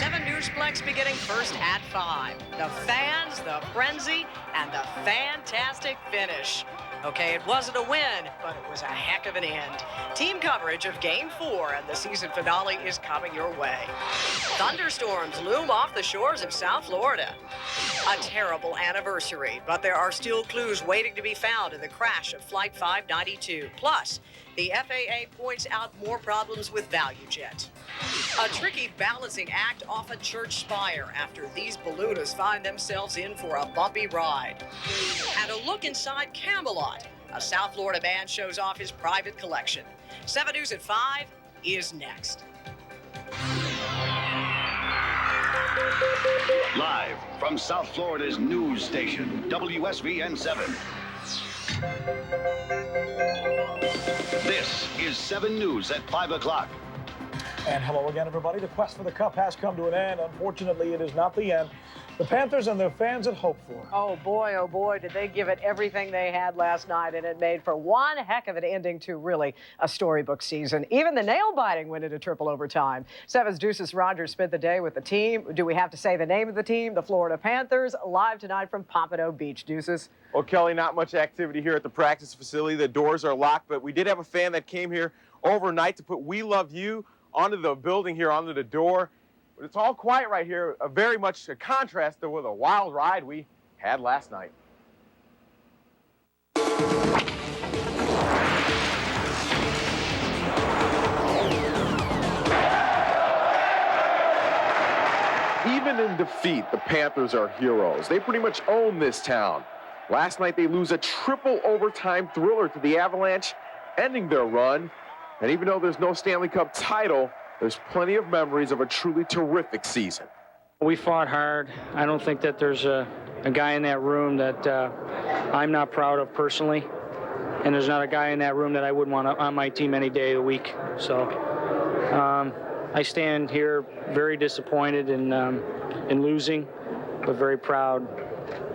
7 Newsplex beginning first at 5. The fans, the frenzy, and the fantastic finish. Okay, it wasn't a win, but it was a heck of an end. Team coverage of Game 4 and the season finale is coming your way. Thunderstorms loom off the shores of South Florida. A terrible anniversary, but there are still clues waiting to be found in the crash of Flight 592. Plus, the FAA points out more problems with ValueJet. A tricky balancing act off a church spire after these balloonists find themselves in for a bumpy ride. And a look inside Camelot. A South Florida man shows off his private collection. 7 News at 5 is next. Live from South Florida's news station, WSVN 7. This is 7 News at 5 o'clock. And hello again, everybody. The quest for the cup has come to an end. Unfortunately, it is not the end. The Panthers and their fans had hoped for. Oh boy, did they give it everything they had last night, and it made for one heck of an ending to really a storybook season. Even the nail-biting went into triple overtime. 7's Deuces Rogers spent the day with the team. Do we have to say the name of the team? The Florida Panthers, live tonight from Pompano Beach. Deuces. Well, Kelly, not much activity here at the practice facility. The doors are locked, but we did have a fan that came here overnight to put "We Love You" onto the building here, onto the door. But it's all quiet right here, very much a contrast to the wild ride we had last night. Even in defeat, the Panthers are heroes. They pretty much own this town. Last night, they lose a triple overtime thriller to the Avalanche, ending their run. And even though there's no Stanley Cup title, there's plenty of memories of a truly terrific season. We fought hard. I don't think that there's a guy in that room that I'm not proud of personally. And there's not a guy in that room that I wouldn't want on my team any day of the week. So I stand here very disappointed in losing, but very proud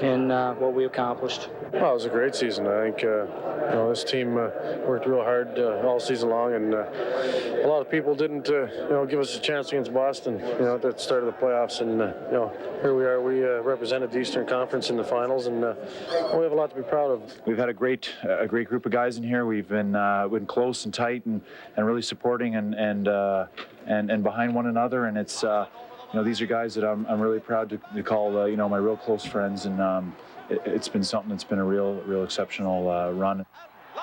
in what we accomplished. Well, it was a great season. I think this team worked real hard all season long, and a lot of people didn't give us a chance against Boston at the start of the playoffs, and here we are. We represented the Eastern Conference in the finals, and we have a lot to be proud of. We've had a great group of guys in here. We've been close and tight and really supporting and behind one another, and it's these are guys that I'm really proud to call my real close friends, and it's been something that's been a real exceptional run.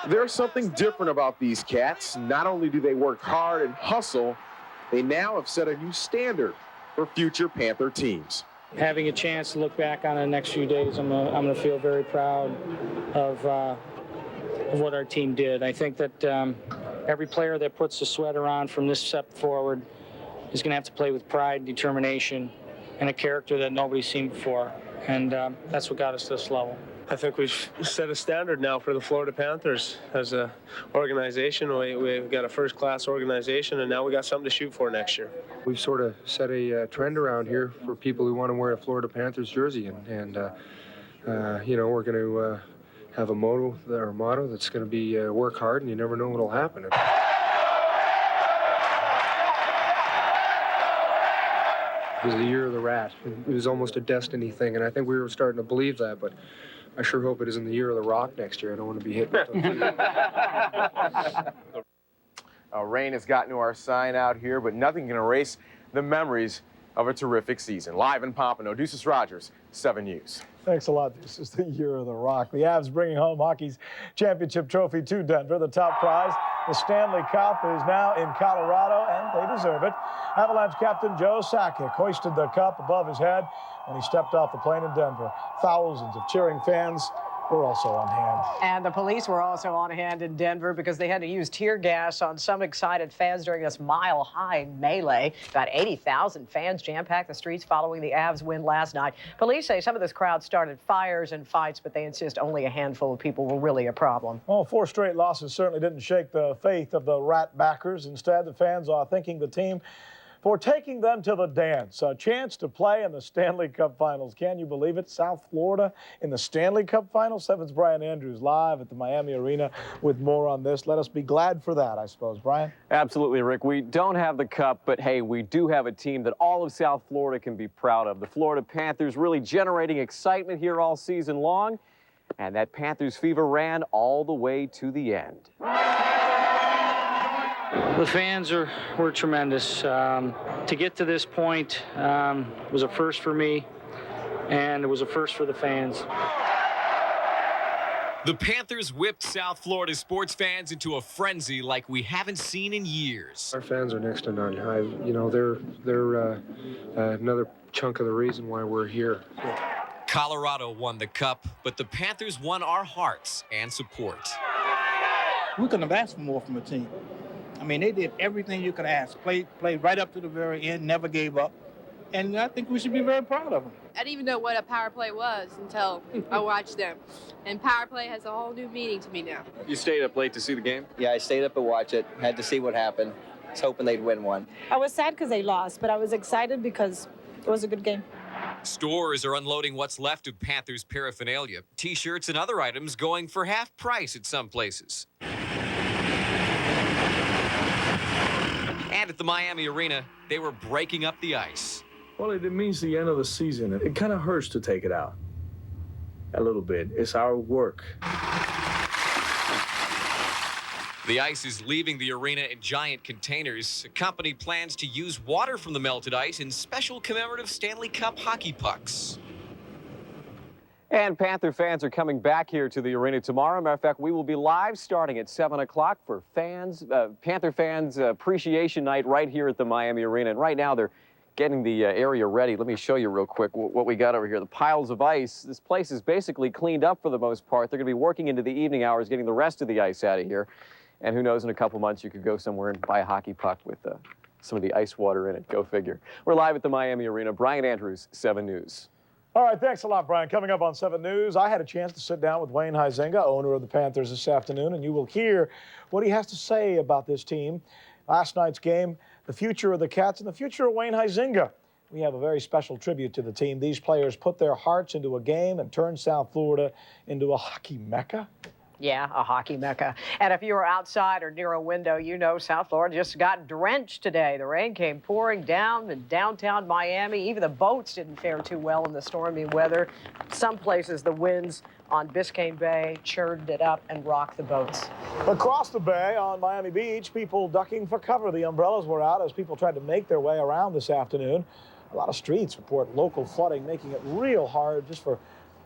There's something different about these cats. Not only do they work hard and hustle, they now have set a new standard for future Panther teams. Having a chance to look back on the next few days, I'm gonna feel very proud of what our team did. I think that every player that puts the sweater on from this step forward is gonna have to play with pride, determination, and a character that nobody's seen before. And that's what got us to this level. I think we've set a standard now for the Florida Panthers as an organization. We've got a first-class organization, and now we got something to shoot for next year. We've sort of set a trend around here for people who want to wear a Florida Panthers jersey, and we're going to have a motto that's going to be work hard, and you never know what'll happen. It was the year of the rat. It was almost a destiny thing, and I think we were starting to believe that, but I sure hope it isn't the year of the rock next year. I don't want to be hit with Rain has gotten to our sign out here, but nothing can erase the memories of a terrific season. Live in Pompano, Deuces Rogers, 7 News. Thanks a lot. This is the year of the rock. The Avs bringing home hockey's championship trophy to Denver. The top prize, the Stanley Cup, is now in Colorado, and they deserve it. Avalanche captain Joe Sakic hoisted the cup above his head when he stepped off the plane in Denver. Thousands of cheering fans were also on hand. And the police were also on hand in Denver because they had to use tear gas on some excited fans during this mile-high melee. About 80,000 fans jam-packed the streets following the Avs win last night. Police say some of this crowd started fires and fights, but they insist only a handful of people were really a problem. Well, 4 straight losses certainly didn't shake the faith of the Rat backers. Instead, the fans are thinking the team for taking them to the dance. A chance to play in the Stanley Cup Finals. Can you believe it? South Florida in the Stanley Cup Finals. 7's Brian Andrews live at the Miami Arena with more on this. Let us be glad for that, I suppose. Brian? Absolutely, Rick. We don't have the cup, but hey, we do have a team that all of South Florida can be proud of. The Florida Panthers really generating excitement here all season long, and that Panthers fever ran all the way to the end. The fans were tremendous. To get to this point was a first for me, and it was a first for the fans. The Panthers whipped South Florida sports fans into a frenzy like we haven't seen in years. Our fans are next to none. You know, they're another chunk of the reason why we're here. Colorado won the cup, but the Panthers won our hearts and support. We couldn't have asked for more from a team. I mean, they did everything you could ask. Played right up to the very end, never gave up. And I think we should be very proud of them. I didn't even know what a power play was until I watched them. And power play has a whole new meaning to me now. You stayed up late to see the game? Yeah, I stayed up and watched it. Had to see what happened. I was hoping they'd win one. I was sad because they lost, but I was excited because it was a good game. Stores are unloading what's left of Panthers paraphernalia. T-shirts and other items going for half price at some places. And at the Miami Arena, they were breaking up the ice. Well, it means the end of the season. It kind of hurts to take it out. A little bit. It's our work. The ice is leaving the arena in giant containers. The company plans to use water from the melted ice in special commemorative Stanley Cup hockey pucks. And Panther fans are coming back here to the arena tomorrow. Matter of fact, we will be live starting at 7 o'clock for Panther fans appreciation night right here at the Miami Arena. And right now they're getting the area ready. Let me show you real quick what we got over here. The piles of ice. This place is basically cleaned up for the most part. They're going to be working into the evening hours, getting the rest of the ice out of here. And who knows, in a couple months you could go somewhere and buy a hockey puck with some of the ice water in it. Go figure. We're live at the Miami Arena. Brian Andrews, 7 News. All right, thanks a lot, Brian. Coming up on 7 News, I had a chance to sit down with Wayne Huizenga, owner of the Panthers, this afternoon, and you will hear what he has to say about this team. Last night's game, the future of the Cats, and the future of Wayne Huizenga. We have a very special tribute to the team. These players put their hearts into a game and turned South Florida into a hockey mecca. Yeah, a hockey mecca. And if you were outside or near a window, you know South Florida just got drenched today. The rain came pouring down in downtown Miami. Even the boats didn't fare too well in the stormy weather. Some places, the winds on Biscayne Bay churned it up and rocked the boats. Across the bay on Miami Beach, people ducking for cover. The umbrellas were out as people tried to make their way around this afternoon. A lot of streets report local flooding, making it real hard just for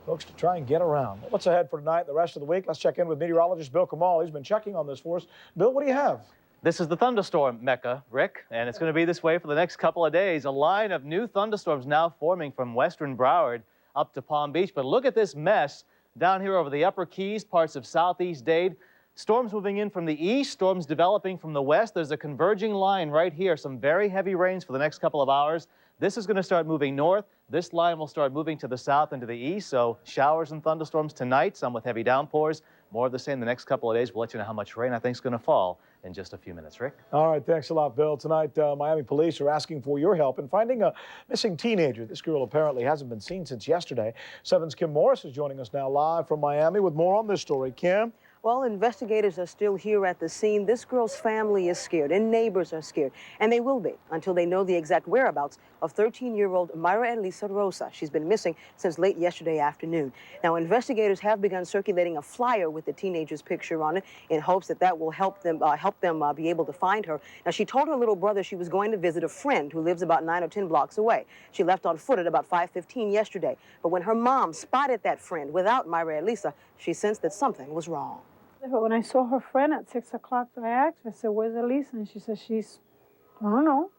folks to try and get around. What's ahead for tonight and the rest of the week? Let's check in with meteorologist Bill Kamal. He's been checking on this for us. Bill, what do you have? This is the thunderstorm mecca, Rick, and it's going to be this way for the next couple of days. A line of new thunderstorms now forming from western Broward up to Palm Beach. But look at this mess down here over the Upper Keys, parts of southeast Dade. Storms moving in from the east, storms developing from the west. There's a converging line right here. Some very heavy rains for the next couple of hours. This is going to start moving north. This line will start moving to the south and to the east. So showers and thunderstorms tonight, some with heavy downpours. More of the same the next couple of days. We'll let you know how much rain I think is going to fall in just a few minutes. Rick? All right, thanks a lot, Bill. Tonight, Miami police are asking for your help in finding a missing teenager. This girl apparently hasn't been seen since yesterday. 7's Kim Morris is joining us now live from Miami with more on this story. Kim? Well, investigators are still here at the scene. This girl's family is scared and neighbors are scared, and they will be until they know the exact whereabouts of 13-year-old Mayra Elisa Rosa. She's been missing since late yesterday afternoon. Now, investigators have begun circulating a flyer with the teenager's picture on it in hopes that that will help them be able to find her. Now, she told her little brother she was going to visit a friend who lives about 9 or 10 blocks away. She left on foot at about 5:15 yesterday, but when her mom spotted that friend without Mayra Elisa, she sensed that something was wrong. But when I saw her friend at 6 o'clock, I asked her, I said, where's Elisa? And she said, I don't know.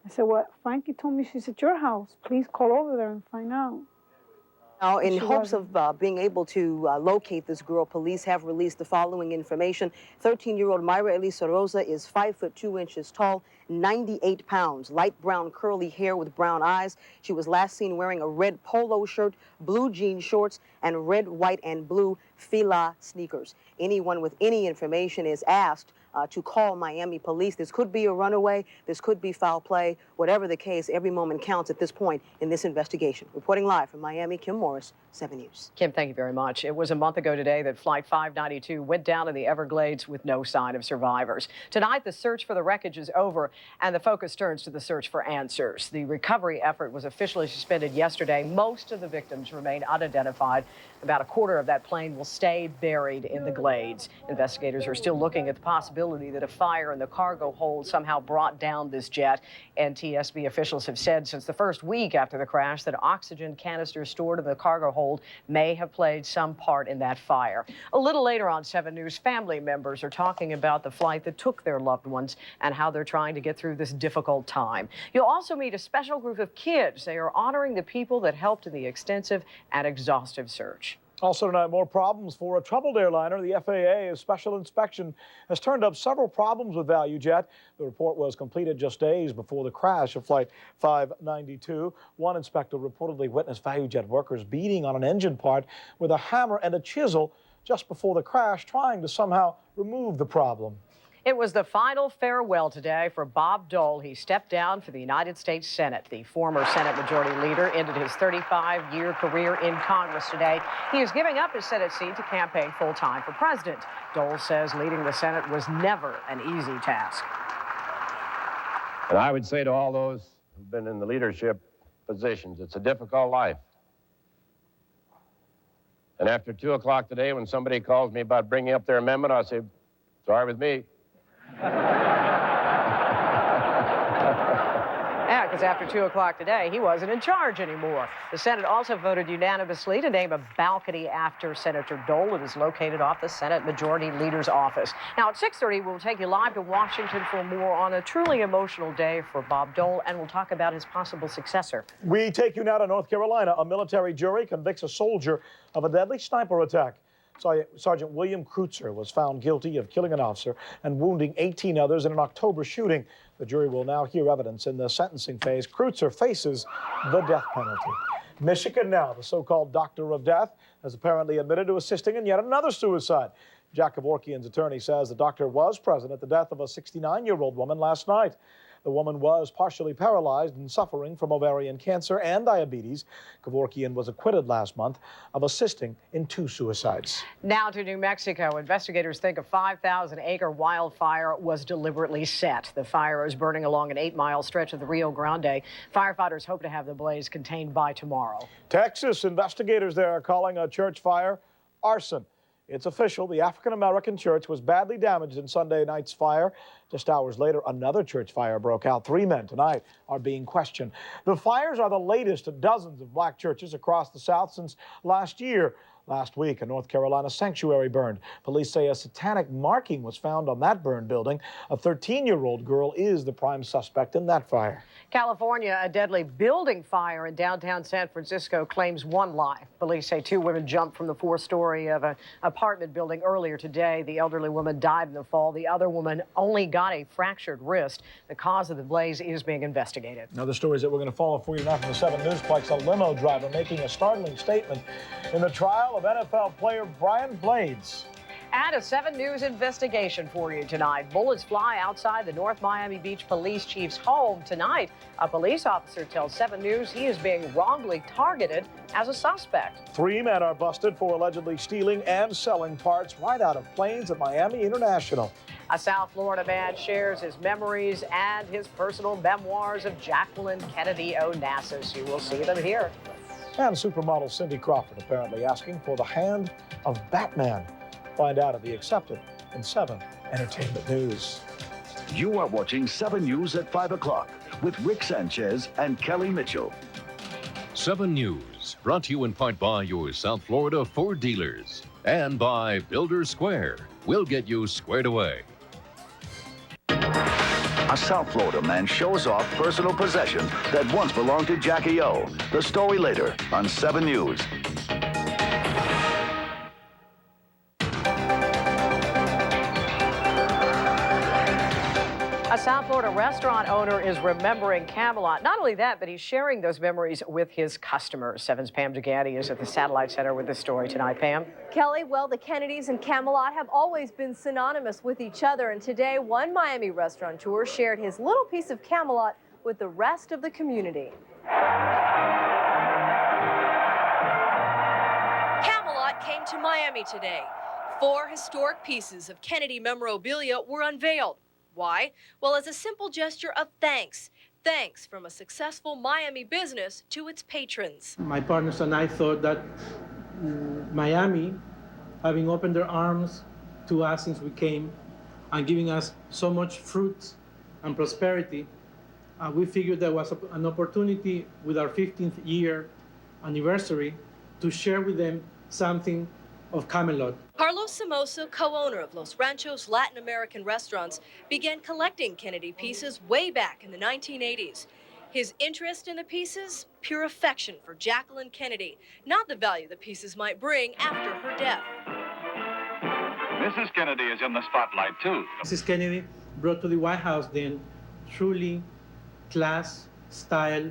I said, well, Frankie told me she's at your house. Please call over there and find out. Now, in hopes of being able to locate this girl, police have released the following information. 13-year-old Mayra Elisa Rosa is 5 foot 2 inches tall, 98 pounds, light brown curly hair with brown eyes. She was last seen wearing a red polo shirt, blue jean shorts, and red, white, and blue Fila sneakers. Anyone with any information is asked to call Miami police. This could be a runaway. This could be foul play. Whatever the case, every moment counts at this point in this investigation. Reporting live from Miami, Kim Morris, 7 News. Kim, thank you very much. It was a month ago today that Flight 592 went down in the Everglades with no sign of survivors. Tonight, the search for the wreckage is over, and the focus turns to the search for answers. The recovery effort was officially suspended yesterday. Most of the victims remain unidentified. About a quarter of that plane will stay buried in the glades. Investigators are still looking at the possibility that a fire in the cargo hold somehow brought down this jet. NTSB officials have said since the first week after the crash that oxygen canisters stored in the cargo hold may have played some part in that fire. A little later on 7 News, family members are talking about the flight that took their loved ones and how they're trying to get through this difficult time. You'll also meet a special group of kids. They are honoring the people that helped in the extensive and exhaustive search. Also tonight, more problems for a troubled airliner. The FAA's special inspection has turned up several problems with ValueJet. The report was completed just days before the crash of Flight 592. One inspector reportedly witnessed ValueJet workers beating on an engine part with a hammer and a chisel just before the crash, trying to somehow remove the problem. It was the final farewell today for Bob Dole. He stepped down for the United States Senate. The former Senate Majority Leader ended his 35-year career in Congress today. He is giving up his Senate seat to campaign full-time for president. Dole says leading the Senate was never an easy task. And I would say to all those who've been in the leadership positions, it's a difficult life. And after 2 o'clock today, when somebody calls me about bringing up their amendment, I'll say, sorry with me. Yeah, because after 2 o'clock today, he wasn't in charge anymore. The Senate also voted unanimously to name a balcony after Senator Dole. It is located off the Senate Majority Leader's office. Now, at 6:30, we'll take you live to Washington for more on a truly emotional day for Bob Dole, and we'll talk about his possible successor. We take you now to North Carolina. A military jury convicts a soldier of a deadly sniper attack. Sergeant William Kreutzer was found guilty of killing an officer and wounding 18 others in an October shooting. The jury will now hear evidence in the sentencing phase. Kreutzer faces the death penalty. Michigan now, the so-called doctor of death, has apparently admitted to assisting in yet another suicide. Jack Kevorkian's attorney says the doctor was present at the death of a 69-year-old woman last night. The woman was partially paralyzed and suffering from ovarian cancer and diabetes. Kevorkian was acquitted last month of assisting in 2 suicides. Now to New Mexico. Investigators think a 5,000-acre wildfire was deliberately set. The fire is burning along an 8-mile stretch of the Rio Grande. Firefighters hope to have the blaze contained by tomorrow. Texas investigators there are calling a church fire arson. It's official. The African-American church was badly damaged in Sunday night's fire. Just hours later, another church fire broke out. 3 men tonight are being questioned. The fires are the latest of dozens of black churches across the South since last year. Last week, a North Carolina sanctuary burned. Police say a satanic marking was found on that burned building. A 13-year-old girl is the prime suspect in that fire. California, a deadly building fire in downtown San Francisco claims 1 life. Police say 2 women jumped from the 4th story of an apartment building earlier today. The elderly woman died in the fall. The other woman only got a fractured wrist. The cause of the blaze is being investigated. Now, the stories that we're going to follow for you now from the 7 Newsplex. A limo driver making a startling statement in the trial of NFL player Brian Blades. And a 7 News investigation for you tonight. Bullets fly outside the North Miami Beach police chief's home tonight. A police officer tells 7 News he is being wrongly targeted as a suspect. 3 men are busted for allegedly stealing and selling parts right out of planes at Miami International. A South Florida man shares his memories and his personal memoirs of Jacqueline Kennedy Onassis. You will see them here. And supermodel Cindy Crawford apparently asking for the hand of Batman. Find out if he accepted in 7 Entertainment News. You are watching 7 News at 5 o'clock with Rick Sanchez and Kelly Mitchell. 7 News, brought to you in part by your South Florida Ford dealers and by Builder Square. We'll get you squared away. A South Florida man shows off personal possession that once belonged to Jackie O. The story later on 7 News. A A South Florida restaurant owner is remembering Camelot. Not only that, but he's sharing those memories with his customers. 7's Pam Gigante is at the Satellite Center with this story tonight. Pam? Kelly, well, the Kennedys and Camelot have always been synonymous with each other, and today one Miami restaurateur shared his little piece of Camelot with the rest of the community. Camelot came to Miami today. 4 historic pieces of Kennedy memorabilia were unveiled. Why? Well, as a simple gesture of thanks. Thanks from a successful Miami business to its patrons. My partners and I thought that Miami, having opened their arms to us since we came and giving us so much fruit and prosperity, we figured there was an opportunity with our 15th year anniversary to share with them something of Camelot. Carlos Somoza, co-owner of Los Ranchos Latin American Restaurants, began collecting Kennedy pieces way back in the 1980s. His interest in the pieces? Pure affection for Jacqueline Kennedy, not the value the pieces might bring after her death. Mrs. Kennedy is in the spotlight, too. Mrs. Kennedy brought to the White House then truly class, style,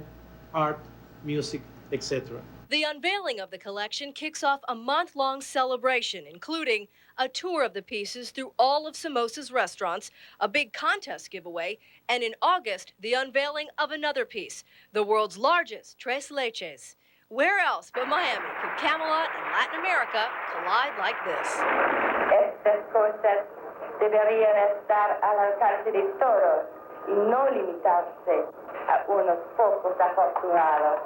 art, music, etc. The unveiling of the collection kicks off a month-long celebration, including a tour of the pieces through all of Somoza's restaurants, a big contest giveaway, and in August, the unveiling of another piece, the world's largest Tres Leches. Where else but Miami could Camelot and Latin America collide like this? Estas cosas deberían estar al alcance de todos y no limitarse a unos pocos afortunados.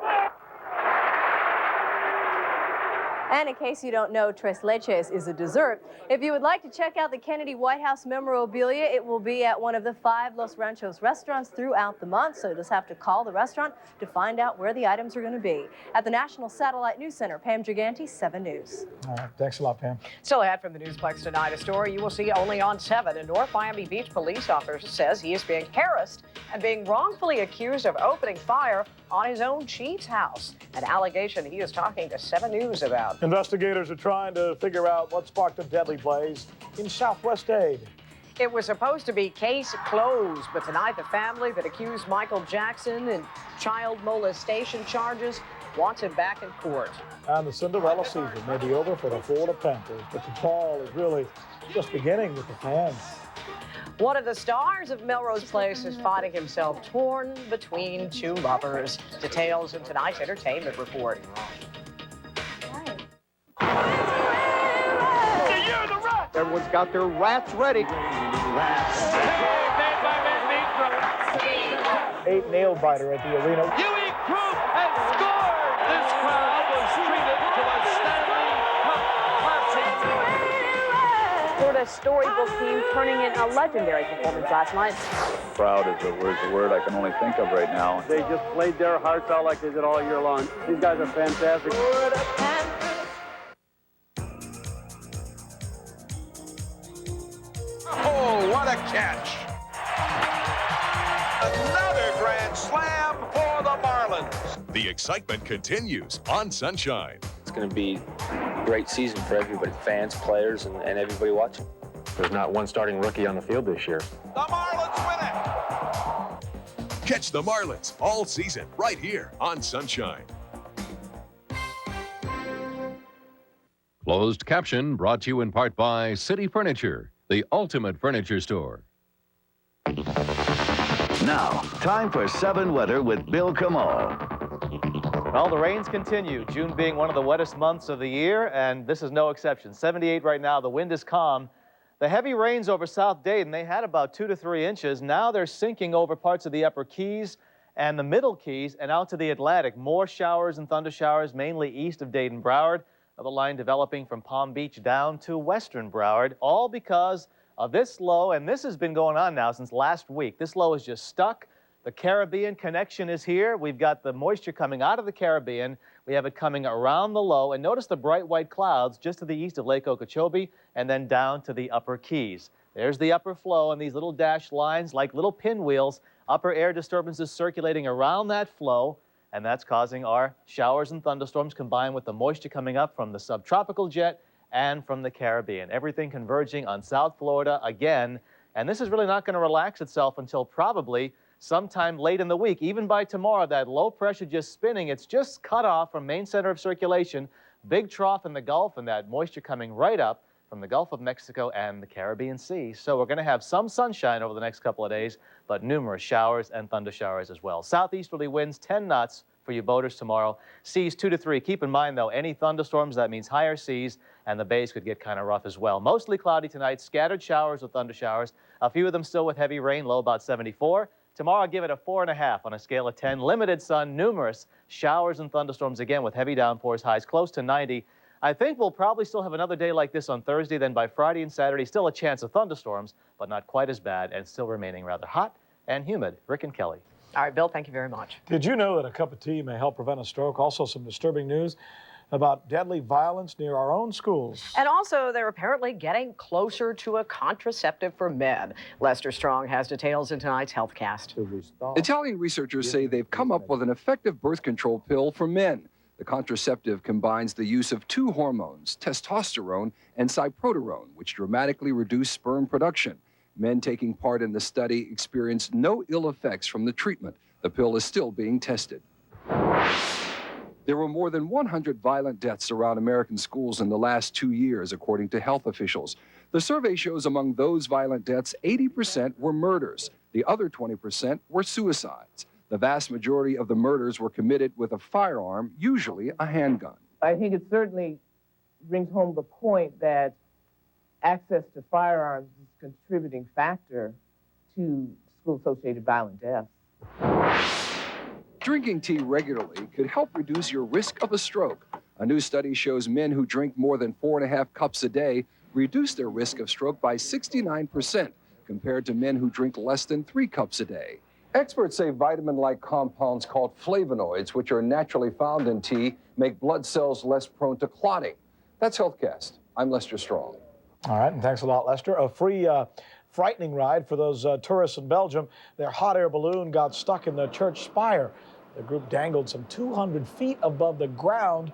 And in case you don't know, Tres Leches is a dessert. If you would like to check out the Kennedy White House memorabilia, it will be at one of the 5 Los Ranchos restaurants throughout the month, so you just have to call the restaurant to find out where the items are going to be. At the National Satellite News Center, Pam Gigante, 7 News. All right, thanks a lot, Pam. Still ahead from the Newsplex tonight, a story you will see only on 7. A North Miami Beach police officer says he is being harassed and being wrongfully accused of opening fire on his own chief's house, an allegation he is talking to 7 News about. Investigators are trying to figure out what sparked a deadly blaze in Southwest Aid. It was supposed to be case closed, but tonight the family that accused Michael Jackson in child molestation charges wants him back in court. And the Cinderella season may be over for the Florida Panthers, but the ball is really just beginning with the fans. One of the stars of Melrose Place is finding himself torn between 2 lovers. Details in tonight's entertainment report. Everyone's got their rats ready. 8 nail biter at the arena. Huey Cruz has scored! This crowd was treated to a Stanley Cup classic. Florida's storybook team turning in a legendary performance last night. Proud is the word I can only think of right now. They just played their hearts out like they did all year long. These guys are fantastic. Oh, what a catch! Another grand slam for the Marlins. The excitement continues on Sunshine. It's going to be a great season for everybody, fans, players, and everybody watching. There's not one starting rookie on the field this year. The Marlins win it! Catch the Marlins all season right here on Sunshine. Closed caption brought to you in part by City Furniture, the ultimate furniture store. Now, time for 7 weather with Bill Kamal. Well, the rains continue, June being one of the wettest months of the year, and this is no exception. 78 right now, the wind is calm. The heavy rains over South Dayton, they had about 2 to 3 inches. Now they're sinking over parts of the upper Keys and the middle Keys and out to the Atlantic. More showers and thunder showers, mainly east of Dayton-Broward. The line developing from Palm Beach down to western Broward, all because of this low, and this has been going on now since last week. This low is just stuck. The Caribbean connection is here. We've got the moisture coming out of the Caribbean. We have it coming around the low, and notice the bright white clouds just to the east of Lake Okeechobee and then down to the upper Keys. There's the upper flow and these little dashed lines like little pinwheels. Upper air disturbances circulating around that flow, and that's causing our showers and thunderstorms combined with the moisture coming up from the subtropical jet and from the Caribbean. Everything converging on South Florida again. And this is really not going to relax itself until probably sometime late in the week. Even by tomorrow, that low pressure just spinning, it's just cut off from main center of circulation, big trough in the Gulf, and that moisture coming right up from the Gulf of Mexico and the Caribbean Sea. So we're going to have some sunshine over the next couple of days, but numerous showers and thunder showers as well. Southeasterly winds 10 knots for you boaters tomorrow. Seas 2 to 3. Keep in mind, though, any thunderstorms, that means higher seas, and the bays could get kind of rough as well. Mostly cloudy tonight, scattered showers with thunder showers. A few of them still with heavy rain, low about 74. Tomorrow, I'll give it a 4.5 on a scale of 10. Limited sun, numerous showers and thunderstorms again with heavy downpours, highs close to 90. I think we'll probably still have another day like this on Thursday. Then by Friday and Saturday, still a chance of thunderstorms, but not quite as bad and still remaining rather hot and humid. Rick and Kelly. All right, Bill, thank you very much. Did you know that a cup of tea may help prevent a stroke? Also, some disturbing news about deadly violence near our own schools. And also, they're apparently getting closer to a contraceptive for men. Lester Strong has details in tonight's HealthCast. Italian researchers say they've come up with an effective birth control pill for men. The contraceptive combines the use of 2 hormones, testosterone and cyproterone, which dramatically reduce sperm production. Men taking part in the study experienced no ill effects from the treatment. The pill is still being tested. There were more than 100 violent deaths around American schools in the last 2 years, according to health officials. The survey shows among those violent deaths, 80% were murders. The other 20% were suicides. The vast majority of the murders were committed with a firearm, usually a handgun. I think it certainly brings home the point that access to firearms is a contributing factor to school-associated violent deaths. Drinking tea regularly could help reduce your risk of a stroke. A new study shows men who drink more than 4.5 cups a day reduce their risk of stroke by 69% compared to men who drink less than 3 cups a day. Experts say vitamin-like compounds called flavonoids, which are naturally found in tea, make blood cells less prone to clotting. That's HealthCast. I'm Lester Strong. All right, and thanks a lot, Lester. A free frightening ride for those tourists in Belgium. Their hot air balloon got stuck in the church spire. The group dangled some 200 feet above the ground.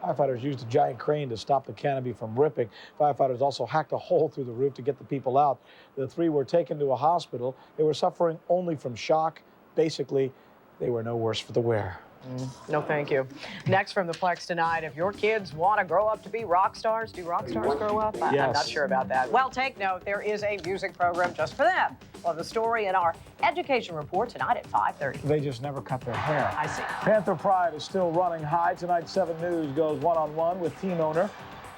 Firefighters used a giant crane to stop the canopy from ripping. Firefighters also hacked a hole through the roof to get the people out. The 3 were taken to a hospital. They were suffering only from shock. Basically, they were no worse for the wear. No, thank you. Next from the Plex tonight, if your kids want to grow up to be rock stars, do rock stars grow up? I'm not sure about that. Well, take note, there is a music program just for them. Well, the story in our education report tonight at 5:30. They just never cut their hair. I see. Panther Pride is still running high. Tonight, 7 News goes one-on-one with team owner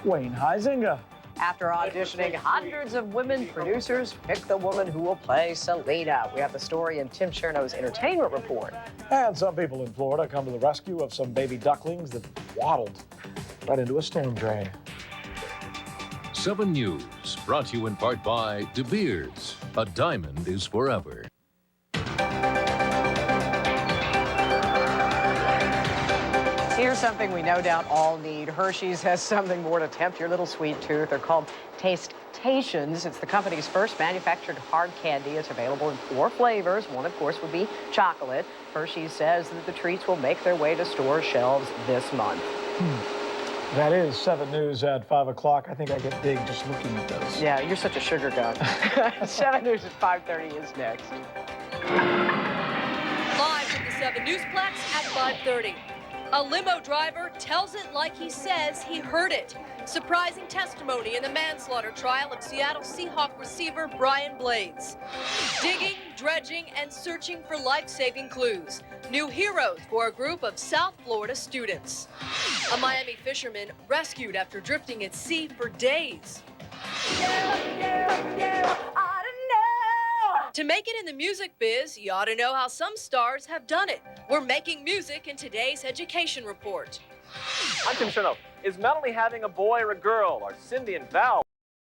Wayne Huizinga. After auditioning hundreds of women producers, pick the woman who will play Selena. We have the story in Tim Cherno's entertainment report. And some people in Florida come to the rescue of some baby ducklings that waddled right into a storm drain. 7 News, brought to you in part by De Beers. A diamond is forever. Here's something we no doubt all need. Hershey's has something more to tempt your little sweet tooth. They're called Taste-tations. It's the company's first manufactured hard candy. It's available in 4 flavors. One, of course, would be chocolate. Hershey's says that the treats will make their way to store shelves this month. That is 7 News at 5 o'clock. I think I get big just looking at those. Yeah, you're such a sugar gun. 7 News at 5:30 is next. Live from the 7 Newsplex at 5:30. A limo driver tells it like he says he heard it. Surprising testimony in the manslaughter trial of Seattle Seahawk receiver Brian Blades. Digging, dredging, and searching for life-saving clues. New heroes for a group of South Florida students. A Miami fisherman rescued after drifting at sea for days. To make it in the music biz, you ought to know how some stars have done it. We're making music in today's education report. I'm Tim Cherno. Is Melanie having a boy or a girl? Are Cindy and Val